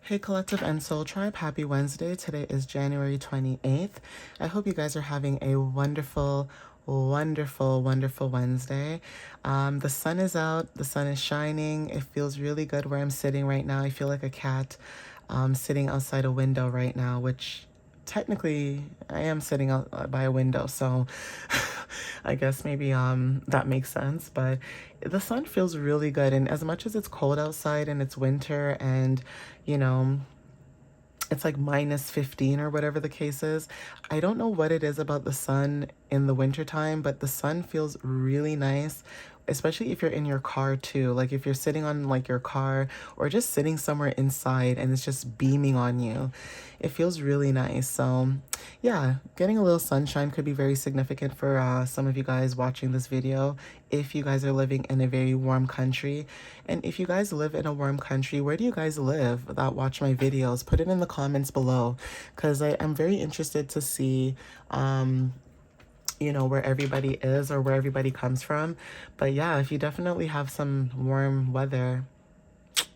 Hey Collective and Soul Tribe, happy Wednesday. Today is January 28th. I hope you guys are having a wonderful, wonderful Wednesday. The sun is out, the sun is shining. It feels really good where I'm sitting right now. I feel like a cat sitting outside a window right now, which technically I am sitting out by a window, so I guess maybe that makes sense. But the sun feels really good, and as much as it's cold outside and it's winter and you know it's like minus 15 or whatever the case is. I don't know what it is about the sun in the wintertime, but the sun feels really nice, especially if you're in your car too. Like if you're sitting on like your car or just sitting somewhere inside and it's just beaming on you. It feels really nice. So yeah, getting a little sunshine could be very significant for some of you guys watching this video if you guys are living in a very warm country. And if you guys live in a warm country, where do you guys live that watch my videos? Put it in the comments below, because I'm very interested to see where everybody is or where everybody comes from. But yeah, if you definitely have some warm weather,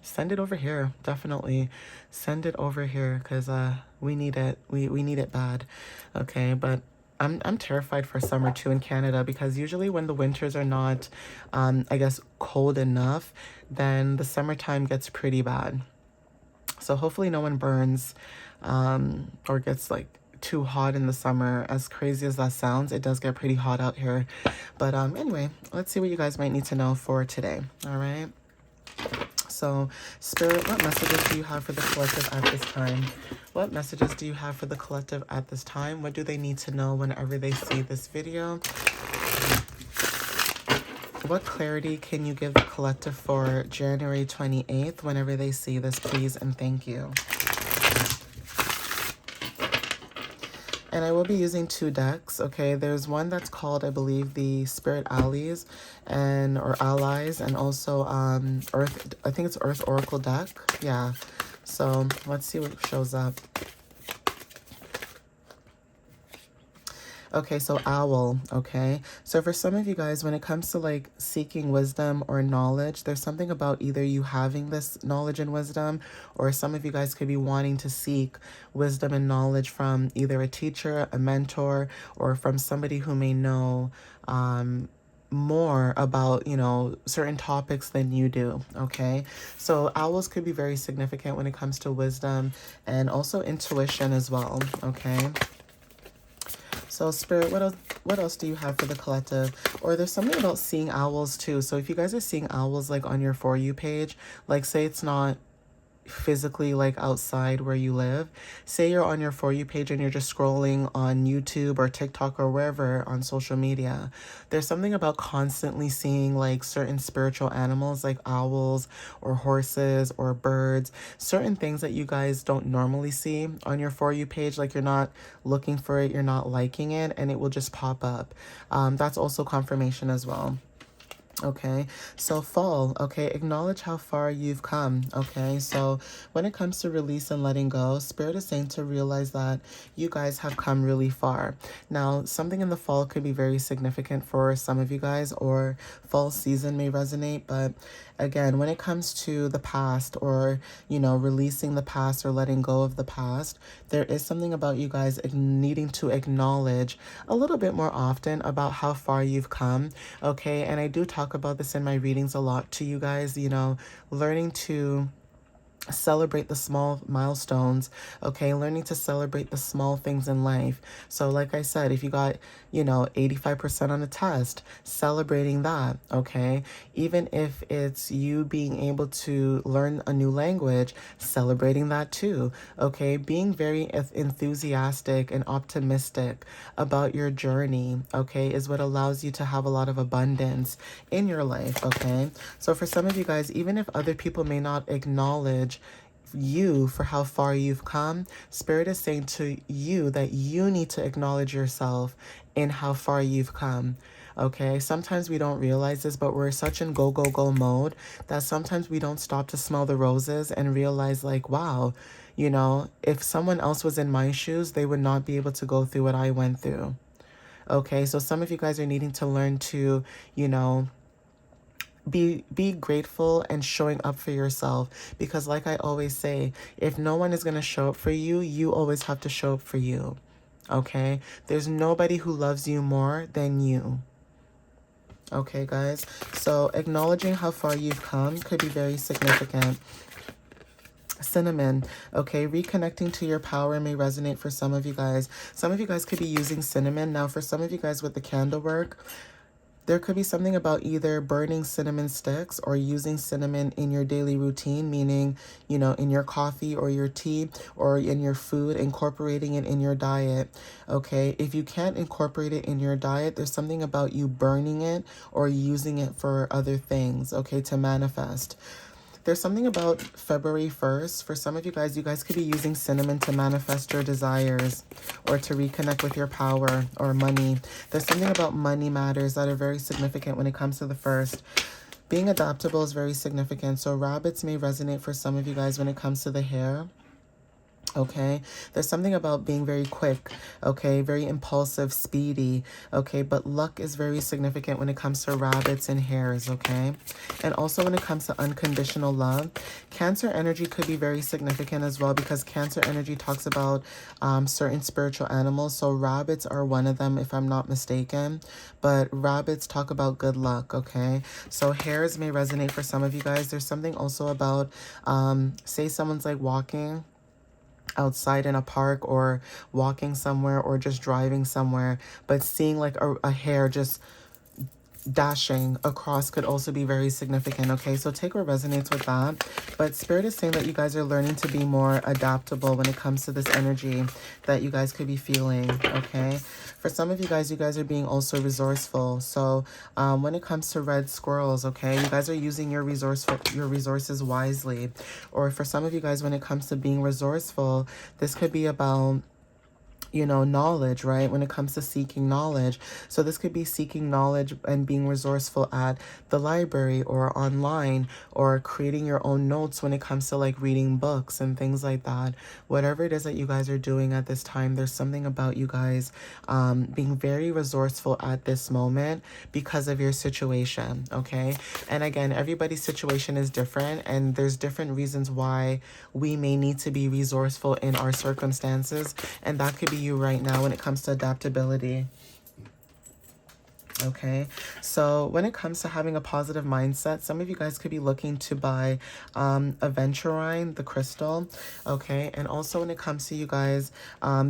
send it over here. Definitely send it over here, because we need it. We need it bad. Okay, but I'm terrified for summer too in Canada, because usually when the winters are not I guess cold enough, then the summertime gets pretty bad. So hopefully no one burns or gets like too hot in the summer. As crazy as that sounds, it does get pretty hot out here. But anyway, let's see what you guys might need to know for today. All right. So, Spirit, what messages do you have for the collective at this time? What messages do you have for the collective at this time? What do they need to know whenever they see this video? What clarity can you give the collective for January 28th whenever they see this, please, and thank you. And I will be using two decks, okay? There's one that's called, I believe, the Spirit Allies or Allies, and also Earth, I think it's Earth Oracle deck. Yeah. So let's see what shows up. Okay, so owl, okay? So for some of you guys, when it comes to like seeking wisdom or knowledge, there's something about either you having this knowledge and wisdom, or some of you guys could be wanting to seek wisdom and knowledge from either a teacher, a mentor, or from somebody who may know more about, certain topics than you do, okay? So owls could be very significant when it comes to wisdom and also intuition as well, okay? So Spirit, what else do you have for the collective? Or there's something about seeing owls too. So if you guys are seeing owls like on your For You page, like say it's not physically like outside where you live, say you're on your For You page and you're just scrolling on YouTube or TikTok or wherever on social media, there's something about constantly seeing like certain spiritual animals like owls or horses or birds, certain things that you guys don't normally see on your For You page. Like you're not looking for it, you're not liking it, and it will just pop up. That's also confirmation as well. Okay, so fall, okay, acknowledge how far you've come, okay? So when it comes to release and letting go, Spirit is saying to realize that you guys have come really far. Now, something in the fall could be very significant for some of you guys, or fall season may resonate, but again, when it comes to the past or, releasing the past or letting go of the past, there is something about you guys needing to acknowledge a little bit more often about how far you've come, okay? And I do talk about this in my readings a lot to you guys, learning to celebrate the small milestones, okay? Learning to celebrate the small things in life. So like I said, if you got, 85% on a test, celebrating that, okay? Even if it's you being able to learn a new language, celebrating that too, okay? Being very enthusiastic and optimistic about your journey, okay, is what allows you to have a lot of abundance in your life, okay? So for some of you guys, even if other people may not acknowledge you for how far you've come, Spirit is saying to you that you need to acknowledge yourself in how far you've come. Okay, sometimes we don't realize this, but we're such in go, go, go mode that sometimes we don't stop to smell the roses and realize like, wow, if someone else was in my shoes, they would not be able to go through what I went through. Okay, so some of you guys are needing to learn to, be grateful and showing up for yourself, because like I always say, if no one is going to show up for you, you always have to show up for you. Okay? There's nobody who loves you more than you. Okay, guys? So acknowledging how far you've come could be very significant. Cinnamon. Okay, reconnecting to your power may resonate for some of you guys. Some of you guys could be using cinnamon. Now, for some of you guys with the candle work, there could be something about either burning cinnamon sticks or using cinnamon in your daily routine, meaning, you know, in your coffee or your tea or in your food, incorporating it in your diet. Okay, if you can't incorporate it in your diet, there's something about you burning it or using it for other things, okay, to manifest. There's something about February 1st. For some of you guys could be using cinnamon to manifest your desires or to reconnect with your power or money. There's something about money matters that are very significant when it comes to the first. Being adaptable is very significant. So rabbits may resonate for some of you guys when it comes to the hair. Okay, there's something about being very quick, okay, very impulsive, speedy, okay, but luck is very significant when it comes to rabbits and hares, okay, and also when it comes to unconditional love. Cancer energy could be very significant as well, because Cancer energy talks about certain spiritual animals. So rabbits are one of them, if I'm not mistaken, but rabbits talk about good luck, okay. So hares may resonate for some of you guys. There's something also about, say someone's like walking outside in a park or walking somewhere or just driving somewhere, but seeing like a hare just dashing across could also be very significant. Okay, so take what resonates with that. But Spirit is saying that you guys are learning to be more adaptable when it comes to this energy that you guys could be feeling. Okay, for some of you guys are being also resourceful. So when it comes to red squirrels, okay, you guys are using your resources wisely. Or for some of you guys, when it comes to being resourceful, this could be about, you know, knowledge, right? When it comes to seeking knowledge. So this could be seeking knowledge and being resourceful at the library or online, or creating your own notes when it comes to like reading books and things like that. Whatever it is that you guys are doing at this time, there's something about you guys being very resourceful at this moment because of your situation, okay? And again, everybody's situation is different, and there's different reasons why we may need to be resourceful in our circumstances, and that could be you right now when it comes to adaptability. Okay, so when it comes to having a positive mindset, some of you guys could be looking to buy aventurine, the crystal, okay? And also when it comes to you guys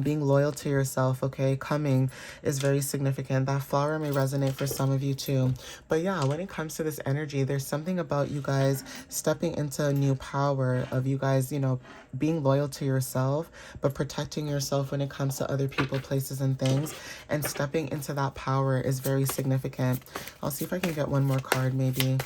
being loyal to yourself, okay? Coming is very significant. That flower may resonate for some of you too. But yeah, when it comes to this energy, there's something about you guys stepping into a new power of you guys, you know, being loyal to yourself, but protecting yourself when it comes to other people, places, and things. And stepping into that power is very significant. I'll see if I can get one more card, maybe.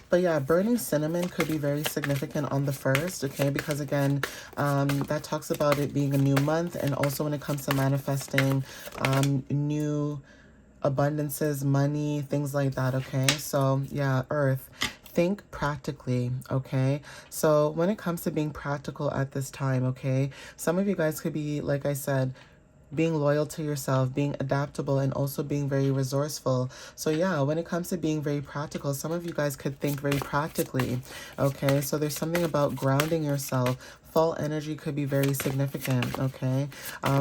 But yeah, burning cinnamon could be very significant on the 1st, okay? Because again, that talks about it being a new month, and also when it comes to manifesting new abundances, money, things like that, okay? So yeah, Earth. Think practically, okay? So when it comes to being practical at this time, okay? Some of you guys could be, like I said, being loyal to yourself, being adaptable, and also being very resourceful. So yeah, when it comes to being very practical, some of you guys could think very practically, okay? So there's something about grounding yourself. Fall energy could be very significant, okay?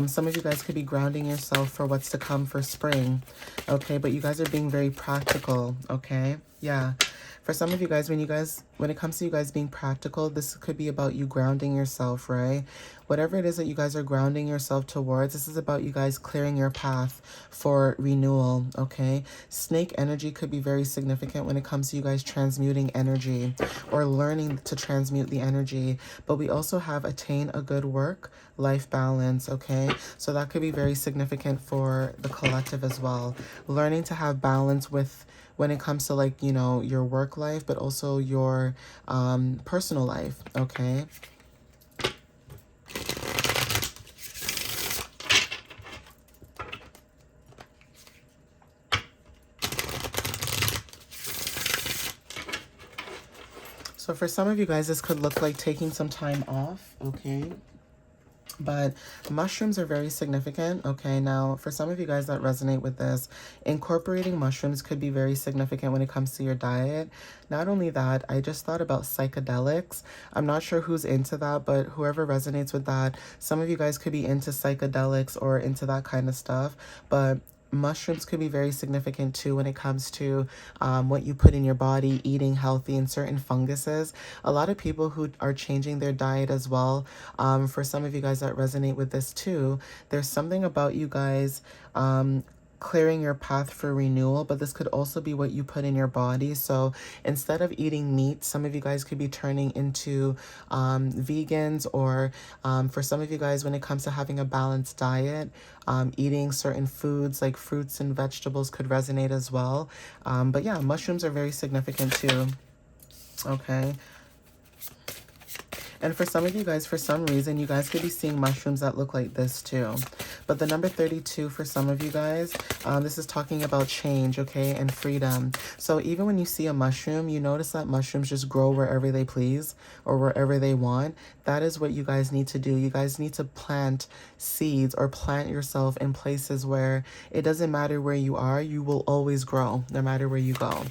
Some of you guys could be grounding yourself for what's to come for spring, okay? But you guys are being very practical, okay? Yeah. For some of you guys, when it comes to you guys being practical, this could be about you grounding yourself, right? Whatever it is that you guys are grounding yourself towards, this is about you guys clearing your path for renewal, okay? Snake energy could be very significant when it comes to you guys transmuting energy or learning to transmute the energy. But we also have attain a good work-life balance, okay? So that could be very significant for the collective as well. Learning to have balance with when it comes to, like, you know, your work life, but also your personal life, okay? So for some of you guys, this could look like taking some time off, okay? But mushrooms are very significant, okay? Now, for some of you guys that resonate with this, incorporating mushrooms could be very significant when it comes to your diet. Not only that, I just thought about psychedelics. I'm not sure who's into that, but whoever resonates with that, some of you guys could be into psychedelics or into that kind of stuff. But mushrooms could be very significant too when it comes to what you put in your body, eating healthy, and certain funguses. A lot of people who are changing their diet as well, for some of you guys that resonate with this too, there's something about you guys clearing your path for renewal, but this could also be what you put in your body. So instead of eating meat, some of you guys could be turning into vegans, or for some of you guys, when it comes to having a balanced diet, eating certain foods like fruits and vegetables could resonate as well. But yeah, mushrooms are very significant too. Okay. And for some of you guys, for some reason, you guys could be seeing mushrooms that look like this too. But the number 32 for some of you guys, this is talking about change, okay, and freedom. So even when you see a mushroom, you notice that mushrooms just grow wherever they please or wherever they want. That is what you guys need to do. You guys need to plant seeds or plant yourself in places where it doesn't matter where you are, you will always grow no matter where you go.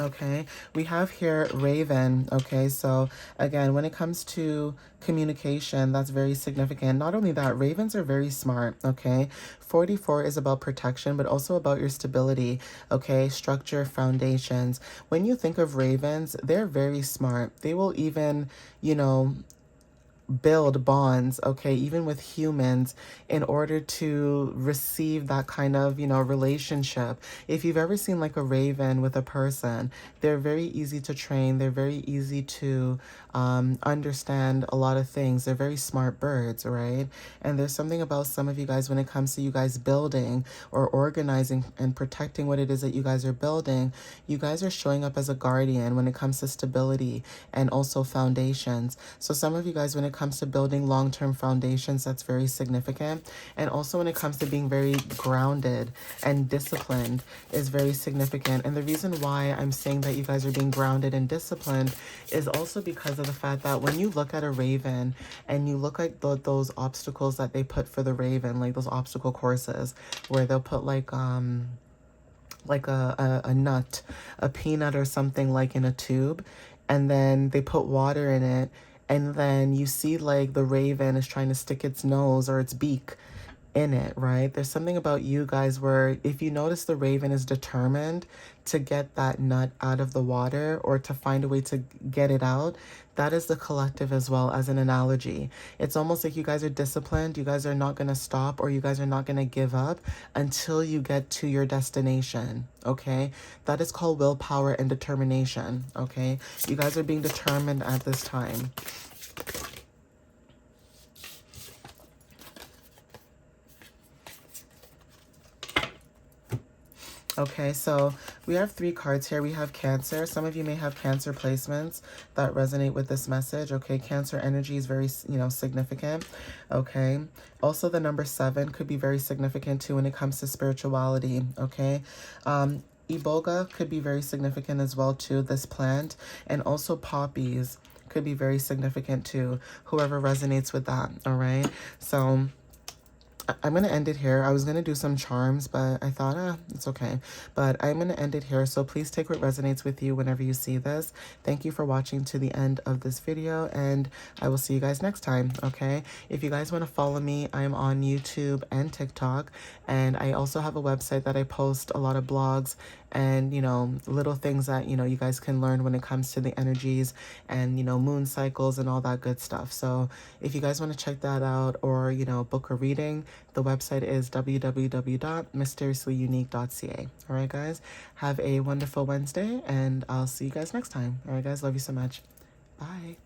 Okay, we have here Raven. Okay, so again, when it comes to communication, that's very significant. Not only that, ravens are very smart. Okay, 44 is about protection, but also about your stability. Okay, structure, foundations. When you think of ravens, they're very smart. They will even, you know, build bonds, okay, even with humans, in order to receive that kind of, you know, relationship. If you've ever seen like a raven with a person, they're very easy to train. They're very easy to understand a lot of things. They're very smart birds, right? And there's something about some of you guys when it comes to you guys building or organizing and protecting what it is that you guys are building. You guys are showing up as a guardian when it comes to stability and also foundations. So some of you guys, when it comes to building long-term foundations, that's very significant. And also when it comes to being very grounded and disciplined is very significant. And the reason why I'm saying that you guys are being grounded and disciplined is also because of the fact that when you look at a raven and you look at those obstacles that they put for the raven, like those obstacle courses where they'll put like a nut, a peanut or something like in a tube, and then they put water in it, and then you see like the raven is trying to stick its nose or its beak in it, right? There's something about you guys where if you notice the raven is determined to get that nut out of the water or to find a way to get it out, that is the collective as well as an analogy. It's almost like you guys are disciplined. You guys are not going to stop, or you guys are not going to give up until you get to your destination, okay? That is called willpower and determination, okay? You guys are being determined at this time. Okay, so we have 3 cards here. We have Cancer. Some of you may have Cancer placements that resonate with this message. Okay, Cancer energy is very, you know, significant. Okay, also the number 7 could be very significant too when it comes to spirituality. Okay, Iboga could be very significant as well too, this plant, and also poppies could be very significant too, whoever resonates with that. All right, so I'm going to end it here. I was going to do some charms, but I thought, it's okay. But I'm going to end it here. So please take what resonates with you whenever you see this. Thank you for watching to the end of this video, and I will see you guys next time, okay? If you guys want to follow me, I'm on YouTube and TikTok, and I also have a website that I post a lot of blogs and, you know, little things that, you know, you guys can learn when it comes to the energies and, you know, moon cycles and all that good stuff. So if you guys want to check that out or, you know, book a reading, the website is www.mysteriouslyunique.ca. All right, guys, have a wonderful Wednesday, and I'll see you guys next time. All right, guys, love you so much. Bye.